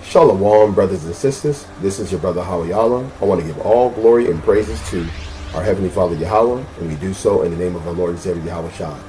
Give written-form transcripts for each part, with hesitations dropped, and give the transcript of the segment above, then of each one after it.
Shalom, brothers and sisters. This is your brother Hawayala. I want to give all glory and praises to our Heavenly Father Yahweh, and we do so in the name of our Lord and Savior Yahawashi.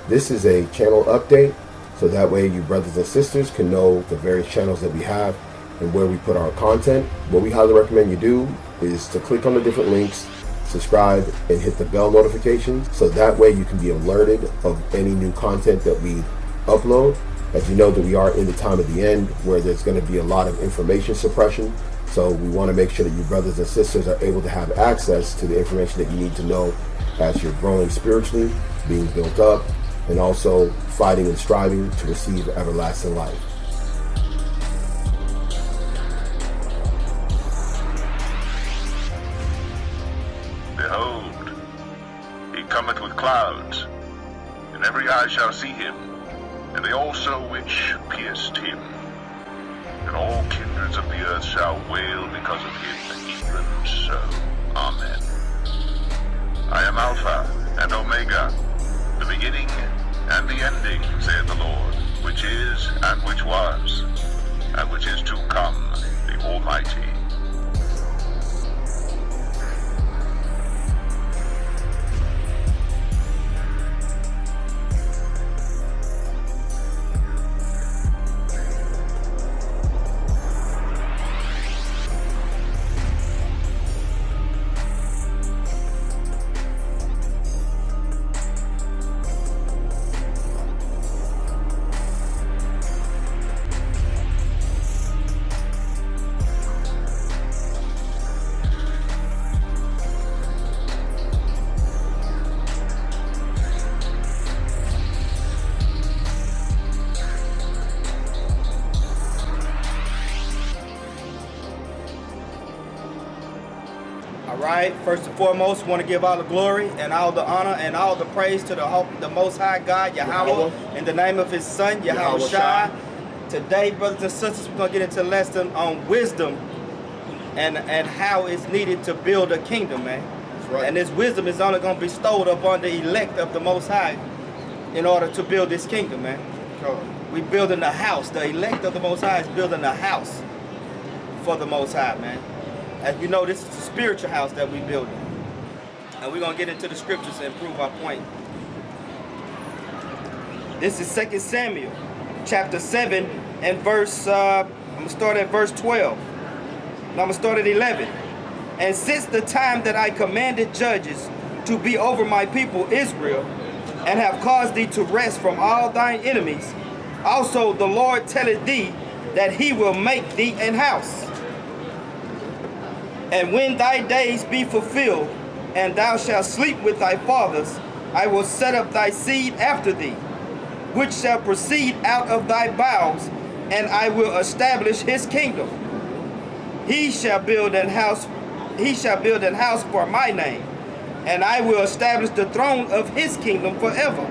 This is a channel update, so that way you brothers and sisters can know the various channels that we have and where we put our content. What we highly recommend you do is to click on the different links, subscribe, and hit the bell notifications, so that way you can be alerted of any new content that we upload. As you know, that we are in the time of the end where there's going to be a lot of information suppression. So we want to make sure that you brothers and sisters are able to have access to the information that you need to know as you're growing spiritually, being built up, and also fighting and striving to receive everlasting life. Behold, he cometh with clouds, and every eye shall see him, and they also which pierced him. And all kindreds of the earth shall wail because of him, even so. Amen. I am Alpha and Omega, the beginning and the ending, saith the Lord, which is, and which was, and which is to come, the Almighty. Alright, first and foremost, want to give all the glory and all the honor and all the praise to the Most High God, Yahweh, in the name of His Son, Yahawashi. Today, brothers and sisters, we're going to get into a lesson on wisdom and how it's needed to build a kingdom, man. That's right. And this wisdom is only going to be bestowed upon the elect of the Most High in order to build this kingdom, man. We're building a house. The elect of the Most High is building a house for the Most High, man. As you know, this is a spiritual house that we're building. And we're going to get into the scriptures and prove our point. This is 2 Samuel, chapter 7, and verse, I'm going to start at verse 12. And I'm going to start at 11. And since the time that I commanded judges to be over my people Israel, and have caused thee to rest from all thine enemies, also the Lord telleth thee that he will make thee an house. And when thy days be fulfilled, and thou shalt sleep with thy fathers, I will set up thy seed after thee, which shall proceed out of thy bowels, and I will establish his kingdom. He shall build an house for my name, and I will establish the throne of his kingdom forever.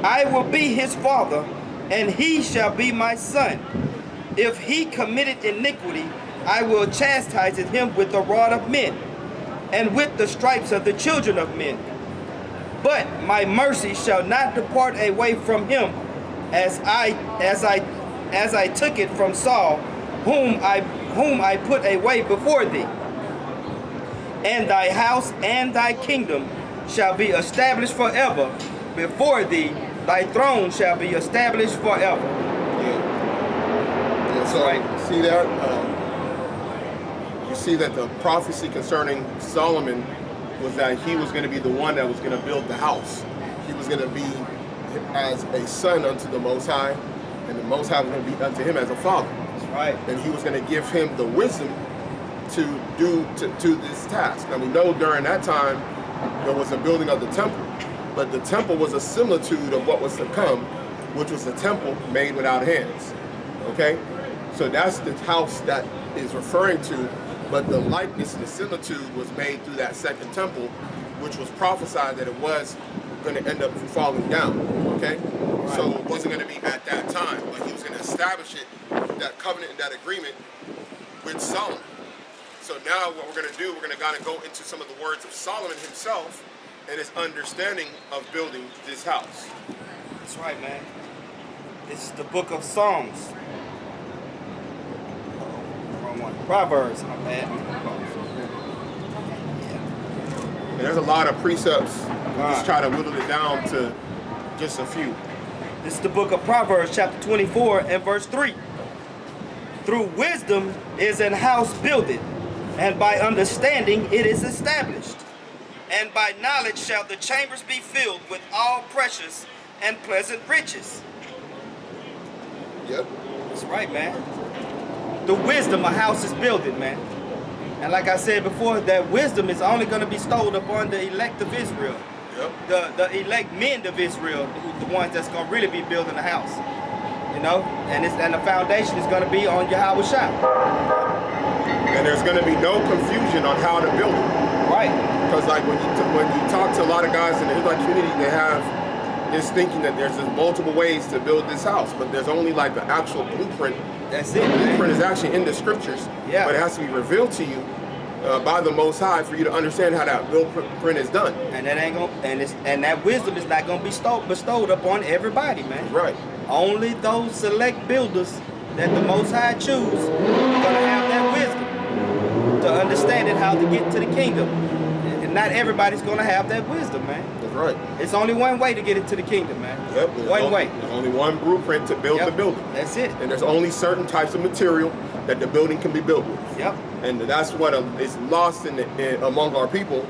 I will be his father, and he shall be my son. If he committed iniquity, I will chastise him with the rod of men, and with the stripes of the children of men. But my mercy shall not depart away from him, as I took it from Saul, whom I put away before thee. And thy house and thy kingdom shall be established forever before thee. Thy throne shall be established forever. Yeah. So right. See that. You see that the prophecy concerning Solomon was that he was going to be the one that was going to build the house. He was going to be as a son unto the Most High, and the Most High was going to be unto him as a father. That's right. And he was going to give him the wisdom to do this task. Now we know during that time there was a building of the temple, but the temple was a similitude of what was to come, which was a temple made without hands. Okay, so that's the house that is referring to. But the likeness and the similitude was made through that second temple, which was prophesied that it was going to end up falling down, okay? Right. So it wasn't going to be at that time, but he was going to establish it, that covenant and that agreement with Solomon. So now what we're going to do, we're going to kind of go into some of the words of Solomon himself and his understanding of building this house. That's right, man. This is the book of Psalms. 21. Proverbs, my bad. And there's a lot of precepts. We'll just try to whittle it down to just a few. This is the book of Proverbs, chapter 24 and verse 3. Through wisdom is an house builded, and by understanding it is established. And by knowledge shall the chambers be filled with all precious and pleasant riches. Yep. That's right, man. The wisdom a house is building, man. And like I said before, that wisdom is only going to be bestowed upon the elect of Israel. Yep. The elect men of Israel, the ones that's going to really be building the house. You know? And the foundation is going to be on Yahawashi. And there's going to be no confusion on how to build it. Right. Because like when you talk to a lot of guys in the Israelite community, they have this thinking that there's just multiple ways to build this house, but there's only like the actual blueprint. That's it. The blueprint Man. is actually in the scriptures, Yeah. but it has to be revealed to you by the Most High for you to understand how that blueprint is done. And that ain't gonna, and that wisdom is not gonna be bestowed upon everybody, man. Right. Only those select builders that the Most High choose gonna have that wisdom to understand it, how to get to the kingdom. And not everybody's gonna have that wisdom, man. That's right. It's only one way to get into the kingdom, man. Yep. One way. There's only one blueprint to build Yep. the building. That's it. And there's only certain types of material that the building can be built with. Yep. And that's what is lost among our people,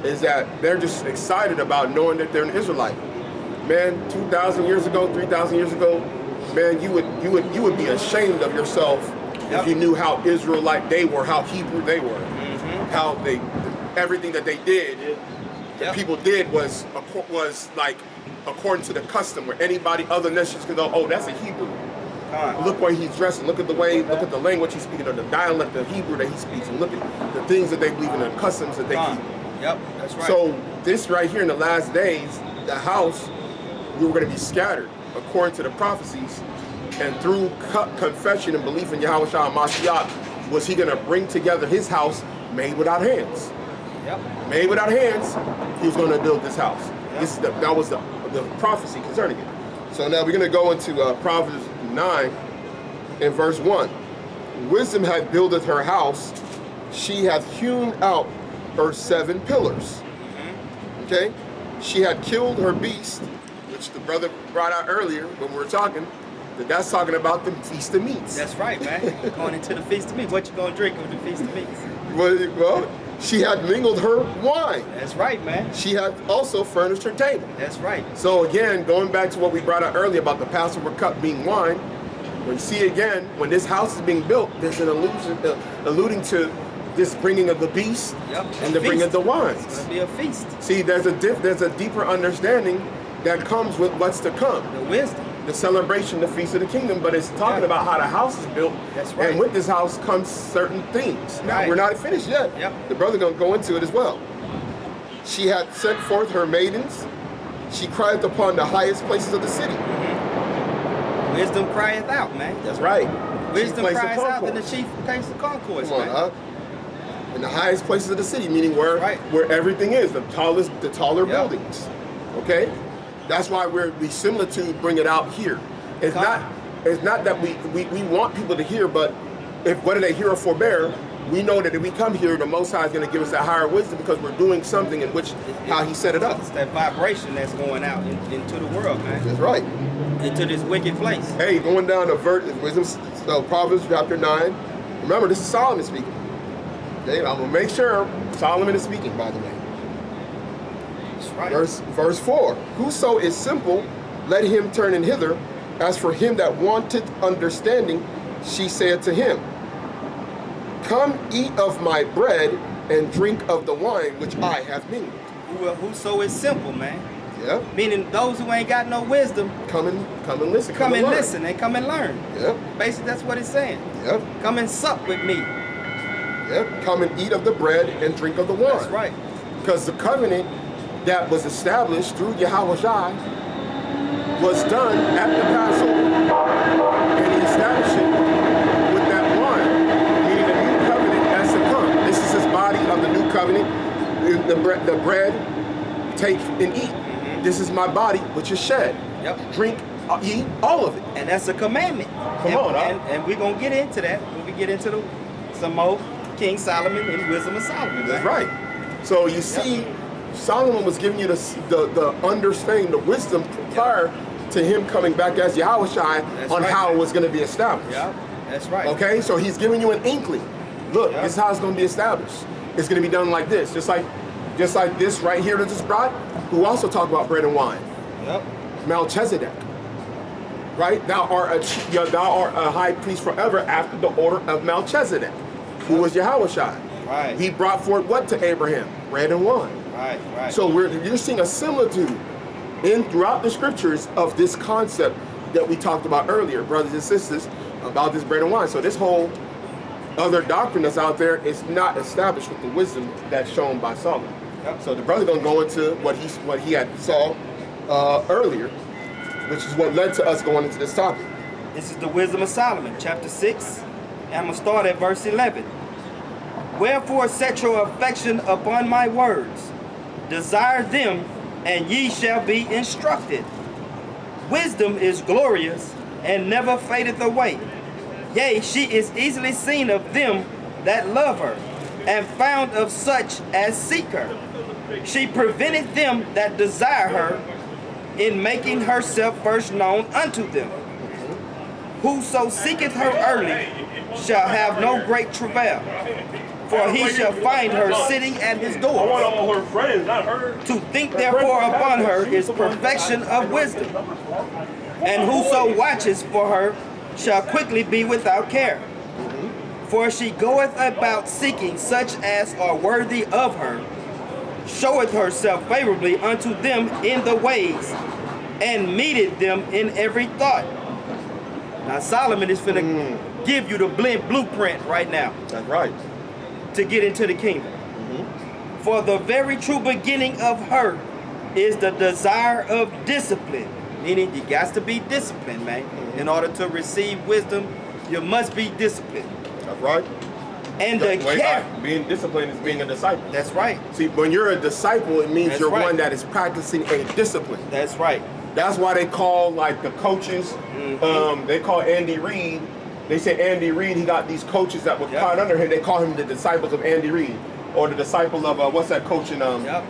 is that they're just excited about knowing that they're an Israelite. Man, 2,000 years ago, 3,000 years ago, man, you would be ashamed of yourself Yep. if you knew how Israelite they were, how Hebrew they were, Mm-hmm. how everything that they did, that Yep. people did was like according to the custom, where anybody other nations could go, oh, that's a Hebrew. Look where he's dressing. Look at the way. Look at the language he's speaking, or the dialect of Hebrew that he speaks, and look at the things that they believe in, the customs that they keep. Yep, that's right. So this right here in the last days, the house, we were going to be scattered according to the prophecies, and through confession and belief in Yahawashi and Mashiach, was he going to bring together his house made without hands. Yep. Made without hands, he was going to build this house. Yep. That was the prophecy concerning it. So now we're going to go into Proverbs 9 in verse 1. Wisdom hath builded her house, she hath hewn out her 7 pillars. Okay? She had killed her beast, which the brother brought out earlier when we were talking, that's talking about the Feast of Meats. That's right, man. Going into the Feast of Meats. What you gonna drink with the Feast of Meats? Well, she had mingled her wine. That's right, man. She had also furnished her table. That's right. So again, going back to what we brought out earlier about the Passover cup being wine, when you see again, when this house is being built, there's an allusion, alluding to this bringing of the beast and the bringing of the wines. It's gonna be a feast. See, there's a deeper understanding that comes with what's to come. The wisdom. The celebration, the Feast of the Kingdom, but it's talking about how the house is built. That's right. And with this house comes certain things. Now, Right. we're not finished yet. Yep. The brother gonna go into it as well. She had sent forth her maidens. She cried upon the highest places of the city. Wisdom crieth out, man. That's right. Wisdom cries out in the chief place of concourse, Come on, man. In the highest places of the city, meaning where everything is, the taller buildings. Okay? That's why we similitude bring it out here. It's not that we want people to hear, but whether they hear or forbear, we know that if we come here, the Most High is going to give us that higher wisdom because we're doing something in which how He set it up. It's that vibration that's going out into the world, man. That's right. Into this wicked place. Hey, going down to wisdom, Proverbs chapter 9. Remember, this is Solomon speaking. Okay, I'm gonna make sure Solomon is speaking, by the way. That's right. Verse 4. Whoso is simple, let him turn in hither. As for him that wanteth understanding, she saith to him, come eat of my bread and drink of the wine which I have mingled. Whoso is simple, man. Yeah. Meaning those who ain't got no wisdom. Come and listen. Come and listen and come and learn. Yeah. Basically, that's what it's saying. Yeah. Come and sup with me. Yeah. Come and eat of the bread and drink of the wine. That's right. Because the covenant that was established through Yahawashi was done at the Passover. And He established it with that wine, meaning the new covenant has to come. This is His body of the new covenant. The bread, take and eat. This is my body, which is shed. Yep. Drink, eat all of it. And that's a commandment. Come on, and we're going to get into that when we get into the some more King Solomon and Wisdom of Solomon. That's right. So you see, Solomon was giving you the understanding, the wisdom prior to him coming back as Yahawashi on how it was going to be established. Yeah, that's right. Okay, so he's giving you an inkling. Look, this is how it's going to be established. It's going to be done like this, just like this right here that just brought, who also talked about bread and wine. Yep. Melchizedek. Right? Thou art a high priest forever after the order of Melchizedek, who was Yahawashi. Right. He brought forth what to Abraham? Bread and wine. Right. So you're seeing a similitude throughout the scriptures of this concept that we talked about earlier, brothers and sisters, about this bread and wine. So this whole other doctrine that's out there is not established with the wisdom that's shown by Solomon. Yep. So the brother gonna go into what he had saw earlier, which is what led to us going into this topic. This is the Wisdom of Solomon, chapter 6, and I'm going to start at verse 11. Wherefore set your affection upon my words, desire them, and ye shall be instructed. Wisdom is glorious, and never fadeth away. Yea, she is easily seen of them that love her, and found of such as seek her. She preventeth them that desire her, in making herself first known unto them. Whoso seeketh her early shall have no great travail, for he shall find her sitting at his I door. want all her friends, not her. To think therefore upon her is perfection of wisdom, and whoso watches for her shall quickly be without care. For she goeth about seeking such as are worthy of her, showeth herself favorably unto them in the ways, and meeteth them in every thought. Now Solomon is finna give you the blueprint right now That's right. to get into the kingdom. For the very true beginning of her is the desire of discipline. Meaning you got to be disciplined, man. In order to receive wisdom, you must be disciplined. That's right. And the care. Being disciplined is being a disciple. That's right. See, when you're a disciple, it means That's you're right. one that is practicing a discipline. That's right. That's why they call like the coaches. They call Andy Reid. They say Andy Reid. He got these coaches that were caught under him. They call him the disciples of Andy Reid, or the disciple of what's that coach in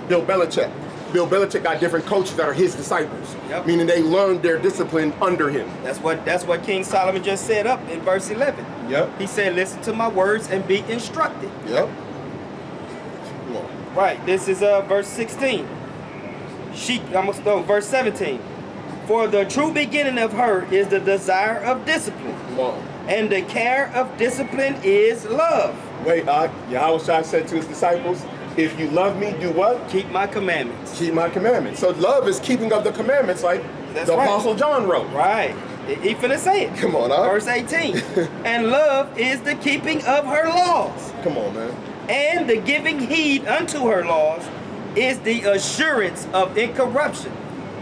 Bill Belichick. Bill Belichick got different coaches that are his disciples, meaning they learned their discipline under him. That's what King Solomon just said up in verse 11. Yep. He said, listen to my words and be instructed. Yep. Come on. Right, this is verse 16. Verse 17. For the true beginning of her is the desire of discipline, Come on. and the care of discipline is love. Wait, Yahawashi said to his disciples, if you love me, do what? Keep my commandments. Keep my commandments. So love is keeping of the commandments, like That's the right. Apostle John wrote. Right. He finna say it. Come on, Verse 18. And love is the keeping of her laws, Come on, man. and the giving heed unto her laws is the assurance of incorruption.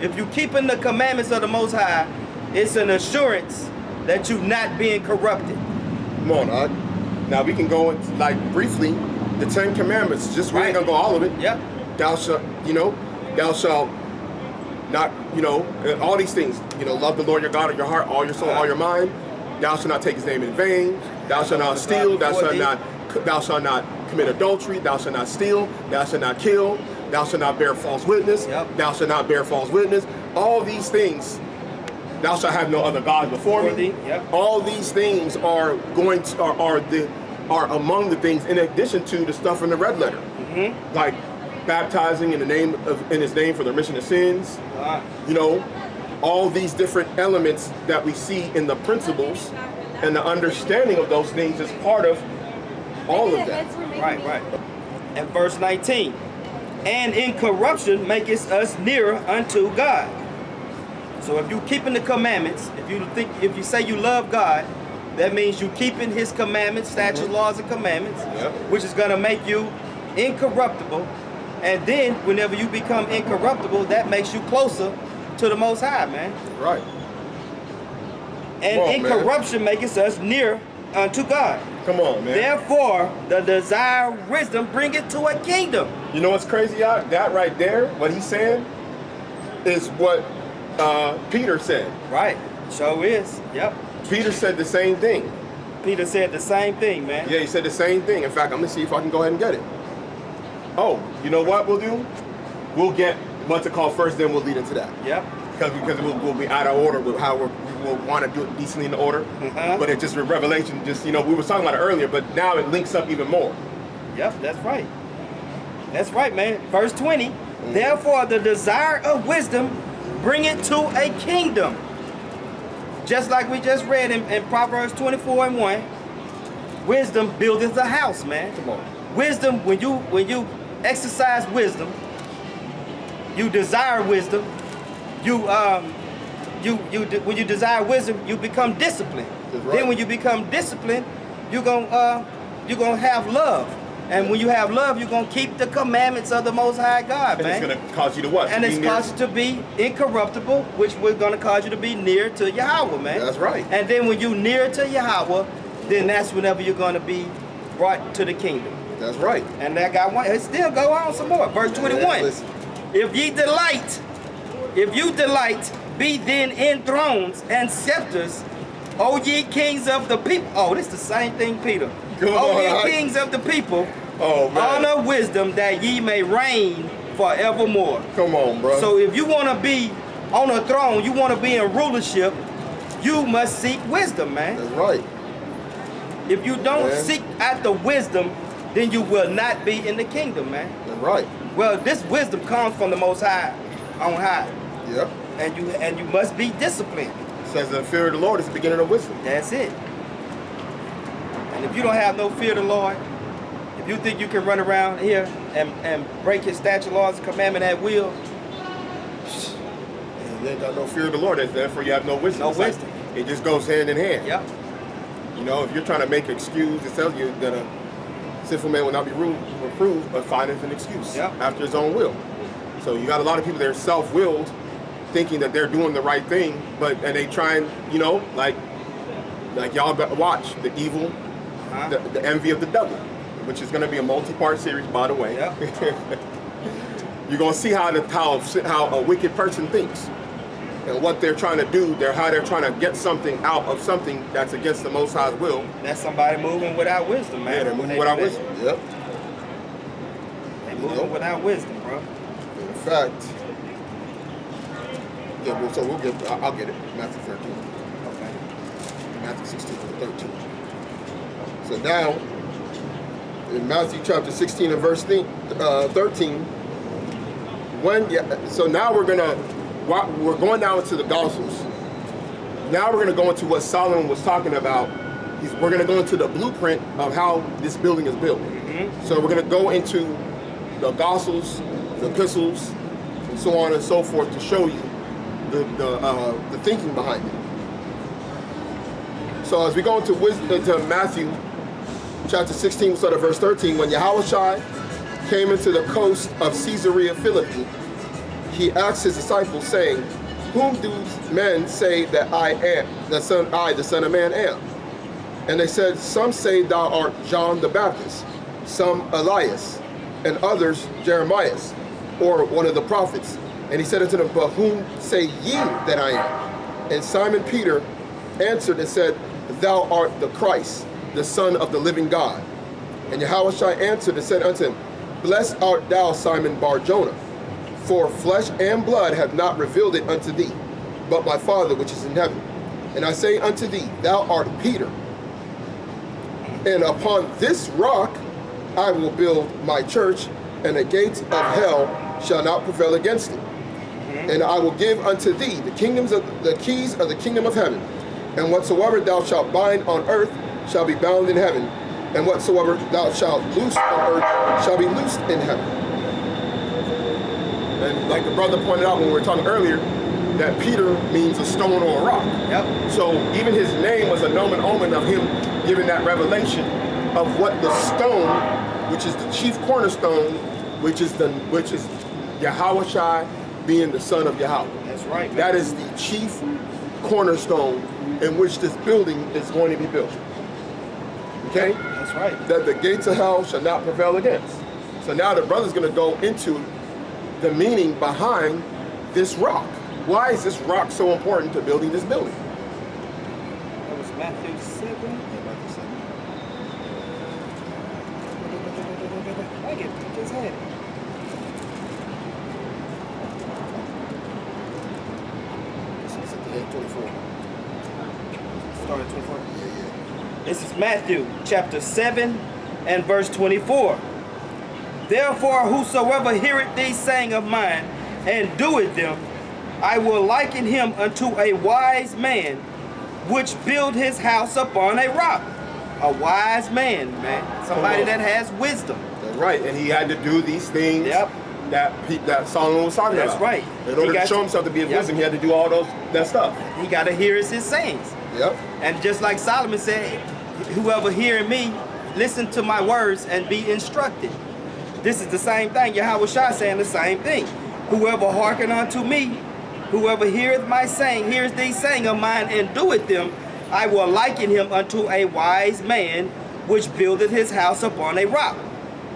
If you keeping the commandments of the Most High, it's an assurance that you're not being corrupted. Come on, now we can go into, like, briefly, the 10 Commandments. Just we ain't gonna go all of it. Yep. Thou shalt not, all these things. Love the Lord your God of your heart, all your soul, all your mind. Thou shalt not take his name in vain. Thou shalt not steal. Thou shalt not commit adultery. Thou shalt not steal. Thou shalt not kill. Thou shalt not bear false witness. Yep. Thou shalt not bear false witness. All these things. Thou shalt have no other gods before me. Yep. All these things are among the things, in addition to the stuff in the red letter, like baptizing in His name for the remission of sins. All these different elements that we see in the principles, and the understanding of those things is part of all of that. Right. And verse 19. And in corruption maketh us nearer unto God. So if you keeping the commandments, if you say you love God, that means you keeping his commandments, statutes, laws, and commandments, which is going to make you incorruptible. And then whenever you become incorruptible, that makes you closer to the Most High, man. Right. And incorruption maketh us near unto God. Come on, man. Therefore, the desire of wisdom bringeth to a kingdom. You know what's crazy, y'all? That right there, what he's saying, is what Peter said. Right. So is. Yep. Peter said the same thing. Peter said the same thing, man. Yeah, he said the same thing. In fact, I'm gonna see if I can go ahead and get it. Oh, you know what we'll do? We'll get what's it called first, then we'll lead into that. Yep. Because we'll be out of order with how we will want to do it decently in order. But it just with Revelation, just we were talking about it earlier, but now it links up even more. Yep, that's right. That's right, man. Verse 20. Therefore, the desire of wisdom bring it to a kingdom. Just like we just read in Proverbs 24:1. Wisdom buildeth a house, man. Come on. Wisdom, when you exercise wisdom, you desire wisdom. When you desire wisdom, you become disciplined. That's right. Then when you become disciplined, you're gonna have love. And when you have love, you're gonna keep the commandments of the Most High God, And man. it's gonna cause you to what? And it's caused you to be incorruptible, which we're gonna cause you to be near to Yahweh, man. That's right. And then when you near to Yahweh, then that's whenever you're gonna be brought to the kingdom. That's right. And that got one. It still go on some more. Verse 21. listen. If you delight, be then in thrones and scepters, O ye kings of the people. Oh, this is the same thing, Peter. Come O on, ye I- kings of the people, Oh man. honor wisdom that ye may reign forevermore. Come on, bro. So if you want to be on a throne, you want to be in rulership, you must seek wisdom, man. That's right. If you don't Man. seek after wisdom, then you will not be in the kingdom, man. That's right. Well, this wisdom comes from the Most High, on high, Yep. and you must be disciplined. It says the fear of the Lord is the beginning of wisdom. That's it. And if you don't have no fear of the Lord, if you think you can run around here and break His statute, laws, and commandment at will, And you ain't got no fear of the Lord, therefore you have no wisdom. No It's like- wisdom. it just goes hand in hand. yep, You know, if you're trying to make an excuse, it tells you that a sinful man will not be reproved, but findeth an excuse Yep. after his own will. So you got a lot of people that are self-willed, thinking that they're doing the right thing, and they try and, like y'all got to watch the evil, the envy of the devil, which is going to be a multi-part series, by the way. Yep. You're going to see how a wicked person thinks and what they're trying to do. How they're trying to get something out of something that's against the Most High's will. that's somebody moving without wisdom, man. Yeah, they're When moving they without do that. wisdom. Yep. They moving without wisdom, bro. In fact, yeah. Well, so I'll get it. Matthew 13, Okay. Matthew 16 and 13. So now, in Matthew chapter 16 and verse 13, so now we're going down into the Gospels. Now we're going to go into what Solomon was talking about. We're going to go into the blueprint of how this building is built. So we're going to go into the Gospels, the epistles, and so on and so forth to show you the thinking behind it. So as we go into Matthew chapter 16, we'll start at verse 13. When Yahawashi came into the coast of Caesarea Philippi, he asked his disciples, saying, "Whom do men say that I am, the Son of Man am?" And they said, "Some say thou art John the Baptist, some Elias, and others Jeremiah, or one of the prophets." And he said unto them, "But whom say ye that I am?" And Simon Peter answered and said, "Thou art the Christ, the Son of the living God." And Yahawashi answered and said unto him, "Blessed art thou, Simon Bar-Jonah, for flesh and blood have not revealed it unto thee, but my Father which is in heaven. And I say unto thee, thou art Peter, and upon this rock I will build my church, and the gates of hell shall not prevail against it. And I will give unto thee the keys of the kingdom of heaven. And whatsoever thou shalt bind on earth shall be bound in heaven, and whatsoever thou shalt loose on earth shall be loosed in heaven." And like the brother pointed out when we were talking earlier, that Peter means a stone or a rock. Yep. So even his name was a nomen omen of him giving that revelation of what the stone, which is the chief cornerstone, which is Yahawashi being the son of Yahweh. That's right, man. That is the chief cornerstone in which this building is going to be built. Okay? That's right. That the gates of hell shall not prevail against. So now the brother's going to go into the meaning behind this rock. Why is this rock so important to building this building? That was Matthew 7. Yeah, Matthew This is Matthew chapter 7 and verse 24. Therefore, whosoever heareth these saying of mine, and doeth them, I will liken him unto a wise man, which built his house upon a rock. A wise man, man. Somebody that has wisdom. That's right. And he had to do these things that Solomon was talking about. That's right. In order to show himself to be of wisdom, he had to do all that stuff. He got to hear his sayings. Yep. And just like Solomon said, whoever hearing me, listen to my words and be instructed. This is the same thing. Yahawashi saying the same thing. Whoever hearken unto me, whoever heareth my saying, hears these saying of mine, and doeth them, I will liken him unto a wise man, which buildeth his house upon a rock.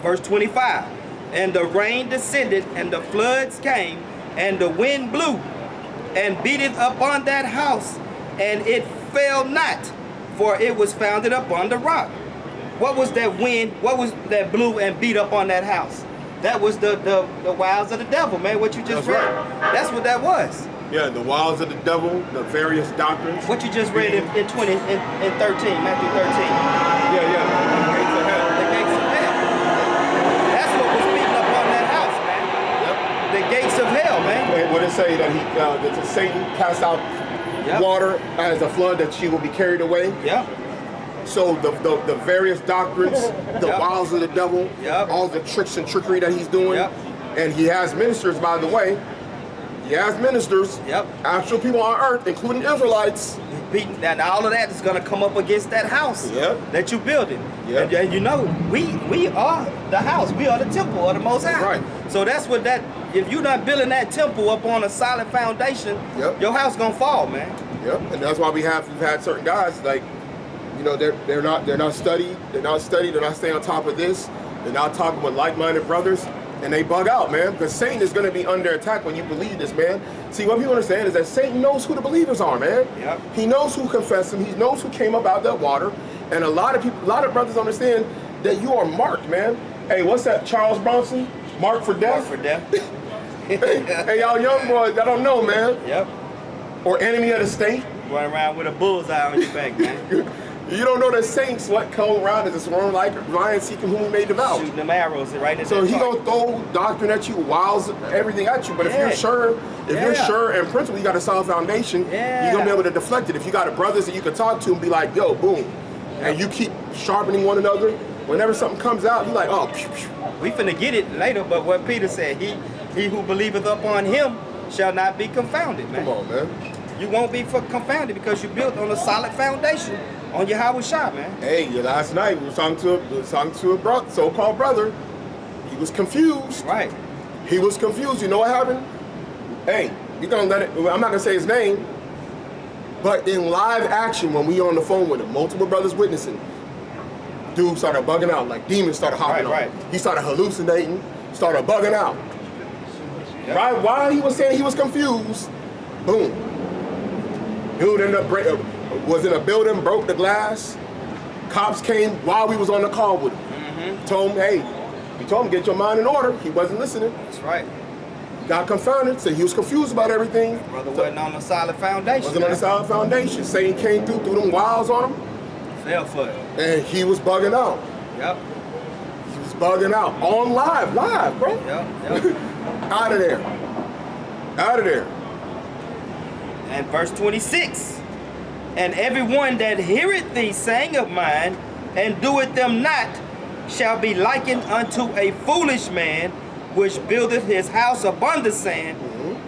Verse 25. And the rain descended, and the floods came, and the wind blew, and beateth upon that house, and it fell not, for it was founded upon the rock. What was that wind? What was that blew and beat up on that house? That was the wiles of the devil, man. What you just read. Right. That's what that was. Yeah, the wiles of the devil, the various doctrines. What you just read in 13, Matthew 13. Yeah. The gates of hell. The gates of hell. That's what was beating up on that house, man. Yep. The gates of hell, man. And what it say that Satan cast out water as a flood, that she will be carried away. Yep. So the various doctrines, the wiles of the devil, all the tricks and trickery that he's doing, and he has ministers, by the way. He has ministers, actual people on earth, including Israelites. Beating, and all of that is going to come up against that house that you're building. And you know, we are the house. We are the temple of the Most High. Right. So that's what that. If you're not building that temple up on a solid foundation, your house gonna fall, man. And that's why we've had certain guys like, you know, they're not studied. They're not staying on top of this. They're not talking with like-minded brothers. And they bug out, man, because Satan is going to be under attack when you believe this, man. See, what people understand is that Satan knows who the believers are, man. He knows who confessed him. He knows who came up out of that water. And a lot of brothers understand that you are marked, man. Hey, what's that, Charles Bronson? Marked for death? Marked for death. Hey, y'all young boys, I don't know, man. Or enemy of the state. Running around with a bullseye on your back, man. You don't know that Saints what come around as a swarm like lion seeking whom he may devour. Shooting them arrows right in So he gonna throw doctrine at you, wiles, everything at you. But if you're sure, you're sure and principle, you got a solid foundation, you're gonna be able to deflect it. If you got a brothers that you can talk to and be like, yo, boom, and you keep sharpening one another, whenever something comes out, you're like, oh, pew, pew. We finna get it later, but what Peter said, he who believeth upon him shall not be confounded, man. Come on, man. You won't be confounded because you built on a solid foundation. On Yahawashi, man. Hey, last night we were talking to a so-called brother. He was confused. Right. He was confused. You know what happened? Hey, you gonna let it? I'm not gonna say his name, but in live action, when we on the phone with him, multiple brothers witnessing, dude started bugging out. Like demons started hopping on. He started hallucinating. Started bugging out. Right while he was saying he was confused, boom. Dude ended up was in a building, broke the glass. Cops came while we was on the call with him. Told him, hey, we told him, get your mind in order. He wasn't listening. That's right. Got confounded, said he was confused about everything. Brother wasn't on a solid foundation. Wasn't on a solid foundation. Satan came threw them wiles on him. Fell for it. And he was bugging out. He was bugging out. On live, bro. Out of there. Out of there. And verse 26. And everyone that heareth these saying of mine, and doeth them not, shall be likened unto a foolish man, which buildeth his house upon the sand,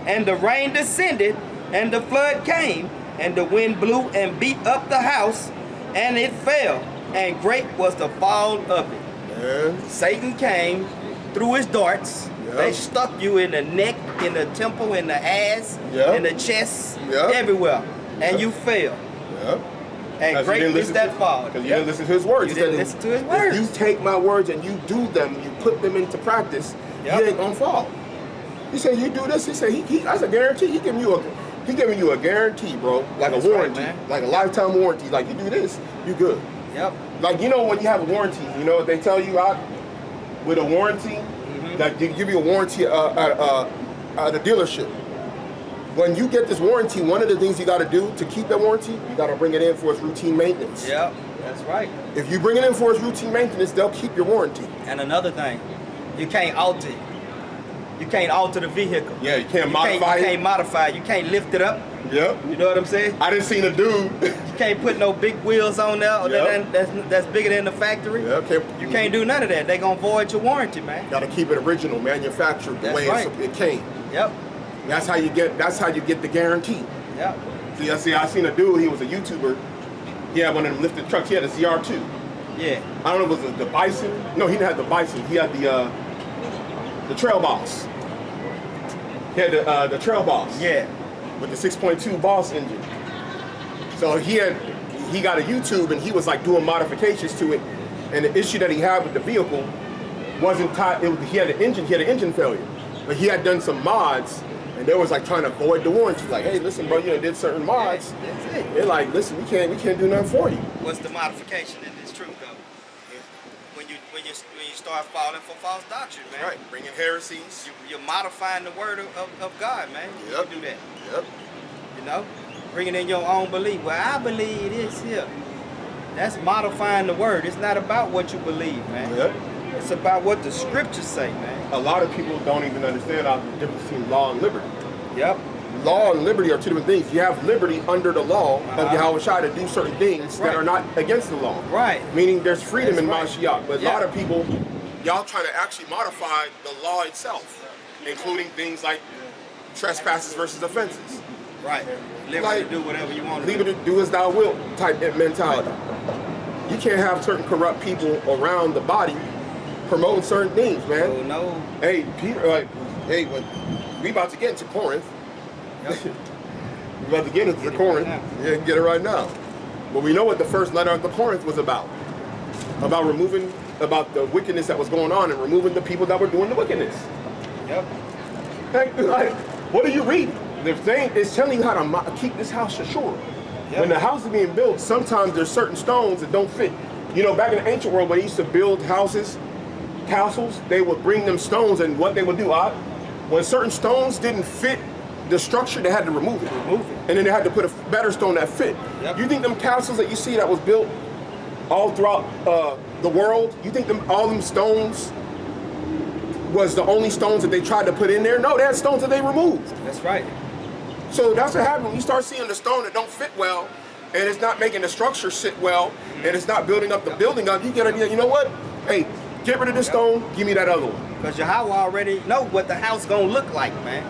and the rain descended, and the flood came, and the wind blew and beat up the house, and it fell, and great was the fall of it. Satan came, threw his darts. They stuck you in the neck, in the temple, in the ass, in the chest, everywhere, and you fell. And great is that fall. Because you didn't listen to his words. You didn't listen to his words. If you take my words and you do them, you put them into practice, you ain't gonna fall. He said, you do this. He said, that's a guarantee. He giving you a guarantee, bro. Like a warranty, like a lifetime warranty. Like you do this, you good. Like you know when you have a warranty, you know what they tell you out with a warranty, that they give you a warranty at a dealership. When you get this warranty, one of the things you got to do to keep that warranty, you got to bring it in for its routine maintenance. That's right. If you bring it in for its routine maintenance, they'll keep your warranty. And another thing, you can't alter it. You can't alter the vehicle. Yeah, you can't modify it. You can't modify it. You can't lift it up. Yep. You know what I'm saying? I didn't see a dude. You can't put no big wheels on there Yep. that's bigger than the factory. Yeah, okay. You can't do none of that. They're going to void your warranty, man. Gotta keep it original, manufactured the That's way right. it came. Yep. That's how you get the guarantee. Yep. See, I seen a dude, he was a YouTuber. He had one of them lifted trucks. He had a ZR2. Yeah. I don't know if it was the Bison. No, he didn't have the Bison. He had the Trail Boss. He had the Trail Boss. Yeah. With the 6.2 Boss engine. So he got a YouTube and he was like doing modifications to it. And the issue that he had with the vehicle wasn't tied. He had an engine failure. But he had done some mods and they was like trying to void the warranty. Like, hey, listen, bro, you did certain mods. That's it. They're like, listen, we can't do nothing for you. What's the modification in this truth, though? When you start falling for false doctrine, man. Right, bringing heresies. You're modifying the word of God, man. You Yep. can do that. Yep. You know? Bringing in your own belief. Well, I believe this here. That's modifying the word. It's not about what you believe, man. Yep. It's about what the scriptures say, man. A lot of people don't even understand the difference between law and liberty. Yep. Law and liberty are two different things. You have liberty under the law of Uh-huh. Yahawashi to do certain things That's that right. are not against the law. Right. Meaning there's freedom That's in right. Mashiach. But a Yeah. lot of people, y'all trying to actually modify the law itself, including things like trespasses versus offenses. Right. Liberty Like, to do whatever you want to Leave do. it to do as thou wilt type mentality. You can't have certain corrupt people around the body promoting certain things, man. Oh, no. Hey, Peter, hey, when we about to get into Corinth. Yep. We about to get into Get the it Corinth. right now. Yeah, get it right now. But we know what the first letter of the Corinth was about. About the wickedness that was going on and removing the people that were doing the wickedness. Yep. Like, what are you reading? The thing is telling you how to keep this house ashore. Yep. When the house is being built, sometimes there's certain stones that don't fit. You know, back in the ancient world, when they used to build houses, castles, they would bring them stones, and what they would do, when certain stones didn't fit the structure, they had to remove it. And then they had to put a better stone that fit. Yep. You think them castles that you see that was built all throughout the world, you think all them stones was the only stones that they tried to put in there? No, they had stones that they removed. That's right. So that's what happens when you start seeing the stone that don't fit well, and it's not making the structure sit well, and it's not building up the building up. You get an idea. You know what? Hey, get rid of this stone. Give me that other one. Because Yahweh already know what the house gonna look like, man.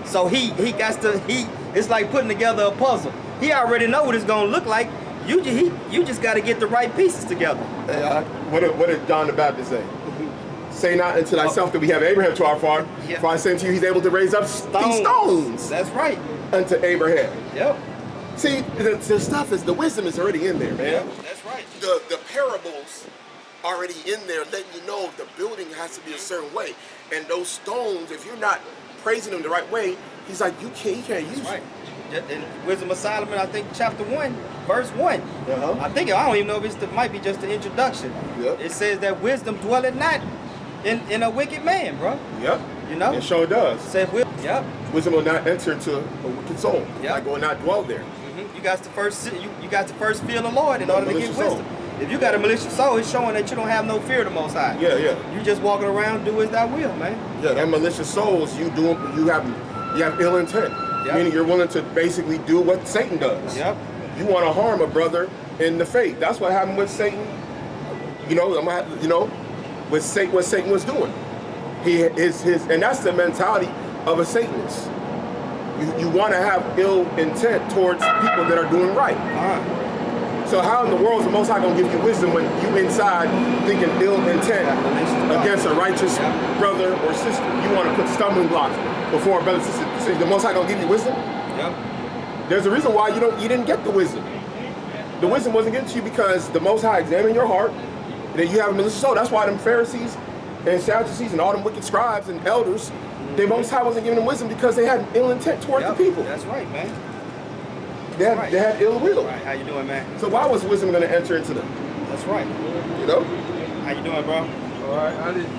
So he it's like putting together a puzzle. He already know what it's gonna look like. You just got to get the right pieces together. Hey, what did John the Baptist say? Say not unto thyself that we have Abraham to our father. Yeah. For I say unto you, he's able to raise up these stones That's right. unto Abraham. Yep. See, the stuff is, the wisdom is already in there, man. Yep. That's right. The parables already in there letting you know the building has to be a certain way. And those stones, if you're not praising them the right way, he's like, he can't use Right. it. In Wisdom of Solomon, I think chapter 1, verse 1. Uh-huh. I don't even know if it might be just the introduction. Yep. It says that wisdom dwelleth not in a wicked man, bro. Yep. You know? It sure does. It says, yep. Wisdom will not enter into a wicked soul. Yep. Like will not dwell there. You got to first feel the Lord in order to get malicious wisdom. soul. If you got a malicious soul, it's showing that you don't have no fear of the Most High. Yeah, yeah. You just walking around, do as thou will, man. Yeah, that malicious souls, you have ill intent. Yep. Meaning you're willing to basically do what Satan does. Yep. You want to harm a brother in the faith. That's what happened with Satan. What Satan was doing. And that's the mentality of a Satanist. You want to have ill intent towards people that are doing right. All right. So how in the world is the Most High going to give you wisdom when you inside thinking ill intent against a righteous brother or sister? You want to put stumbling blocks before a brother or sister. So the Most High going to give you wisdom? Yep. There's a reason why you didn't get the wisdom. The wisdom wasn't given to you because the Most High examined your heart, and that you have a malicious soul. That's why them Pharisees and Sadducees and all them wicked scribes and elders, the Most High wasn't giving them wisdom because they had ill intent towards the people. That's right, man. They had ill will. Right. How you doing, man? So why was wisdom going to enter into them? That's right. You know? How you doing, bro? All right, I didn't